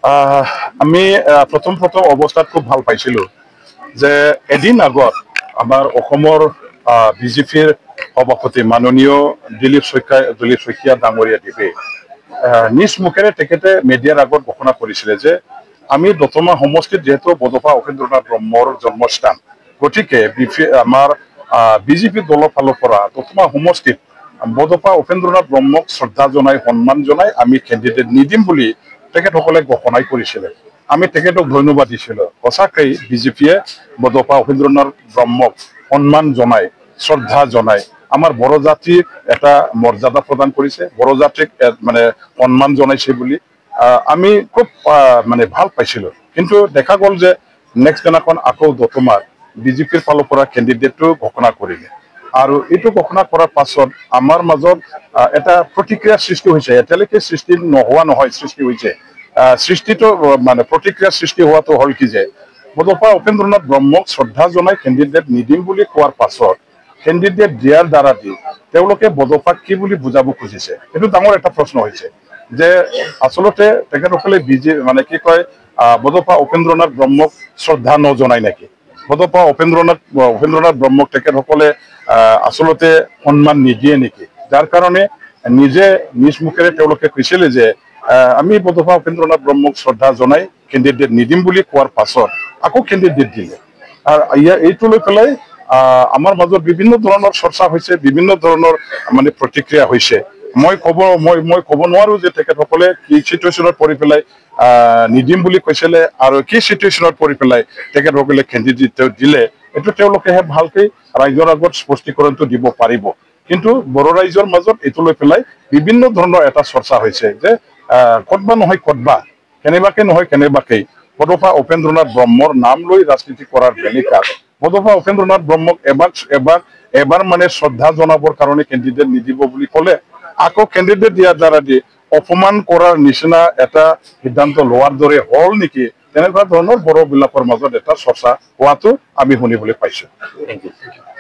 আমি প্ৰথম অৱস্থাত খুব ভাল পাইছিলোঁ যে এদিন আগত আমাৰ অসমৰ বিজেপিৰ সভাপতি মাননীয় দিলীপ শইকীয়া ডাঙৰীয়া দেৱে নিজ মুখেৰে তেখেতে মিডিয়াৰ আগত ঘোষণা কৰিছিলে যে আমি দতমা সমষ্টিত যেহেতু বডফা উপেন্দ্ৰনাথ ব্ৰহ্মৰ জন্মস্থান, গতিকে আমাৰ বিজেপি দলৰ ফালৰ পৰা দতমা সমষ্টিত বডফা উপেন্দ্ৰনাথ ব্ৰহ্মক শ্ৰদ্ধা জনাই সন্মান জনাই আমি কেণ্ডিডেট নিদিম বুলি তেখেতসকলে ঘোষণা কৰিছিলে। আমি তেখেতক ধন্যবাদ দিছিলোঁ। সঁচাকৈ বিজেপিয়ে বডফা উপেন্দ্ৰনাথ ব্ৰহ্মক সন্মান জনাই শ্ৰদ্ধা জনাই আমাৰ বড়ো জাতিক এটা মৰ্যাদা প্ৰদান কৰিছে, বড়ো জাতিক মানে সন্মান জনাইছে বুলি আমি খুব মানে ভাল পাইছিলোঁ। কিন্তু দেখা গ'ল যে নেক্সট দিনাখন আকৌ দতমাৰ বিজেপিৰ ফালৰ পৰা কেণ্ডিডেটটো ঘোষণা কৰিলে আৰু এইটো ঘোষণা কৰাৰ পাছত আমাৰ মাজত এটা প্ৰতিক্ৰিয়াৰ সৃষ্টি হৈছে। এতিয়ালৈকে সৃষ্টি নোহোৱা নহয়, সৃষ্টি হৈছে। সৃষ্টিটো মানে প্ৰতিক্ৰিয়াৰ সৃষ্টি হোৱাটো হ'ল কি যে বডফা উপেন্দ্ৰনাথ ব্ৰহ্মক শ্ৰদ্ধা জনাই কেণ্ডিডেট নিদিম বুলি কোৱাৰ পাছত কেণ্ডিডেট দিয়াৰ দ্বাৰা দি তেওঁলোকে বডফাক কি বুলি বুজাব খুজিছে, এইটো ডাঙৰ এটা প্ৰশ্ন হৈছে যে আচলতে তেখেতসকলে মানে কি কয় বডফা উপেন্দ্ৰনাথ ব্ৰহ্মক শ্ৰদ্ধা নজনাই নেকি, বডফা উপেন্দ্ৰনাথ ব্ৰহ্মক তেখেতসকলে আচলতে সন্মান নিদিয়ে নেকি, যাৰ কাৰণে নিজে নিজ মুখেৰে তেওঁলোকে কৈছিলে যে আমি বডফা উপেন্দ্ৰনাথ ব্ৰহ্মক শ্ৰদ্ধা জনাই কেণ্ডিডেট নিদিম বুলি কোৱাৰ পাছত আকৌ কেণ্ডিডেট দিলে। আৰু এইটো লৈ পেলাই আমাৰ মাজত বিভিন্ন ধৰণৰ চৰ্চা হৈছে, বিভিন্ন ধৰণৰ মানে প্ৰতিক্ৰিয়া হৈছে। মই ক'ব নোৱাৰো যে তেখেতসকলে কি চিটুৱেশ্যনত পৰি পেলাই নিদিম বুলি কৈছিলে আৰু কি চিটুৱেশ্যনত পৰি পেলাই তেখেতসকলে কেণ্ডিডেট দিলে, এইটো তেওঁলোকেহে ভালকৈ ৰাইজৰ আগত স্পষ্টীকৰণটো দিব পাৰিব। কিন্তু বড়ো ৰাইজৰ মাজত এইটো লৈ পেলাই বিভিন্ন ধৰণৰ এটা চৰ্চা হৈছে যে ক'তবা নহয় ক'তবা, কেনেবাকে বডফা উপেন্দ্ৰনাথ ব্ৰহ্মৰ নাম লৈ ৰাজনীতি কৰাৰ বেলিকাত বডফা উপেন্দ্ৰনাথ ব্ৰহ্মক এবাৰ মানে শ্ৰদ্ধা জনাবৰ কাৰণে কেণ্ডিডেট নিদিব বুলি ক'লে আকৌ কেণ্ডিডেট দিয়াৰ দ্বাৰা দি অপমান কৰাৰ নিচিনা এটা সিদ্ধান্ত লোৱাৰ দৰে হ'ল নেকি, তেনেকুৱা ধৰণৰ বড়োবিলাকৰ মাজত এটা চৰ্চা হোৱাটো আমি শুনিবলৈ পাইছোঁ। Thank U.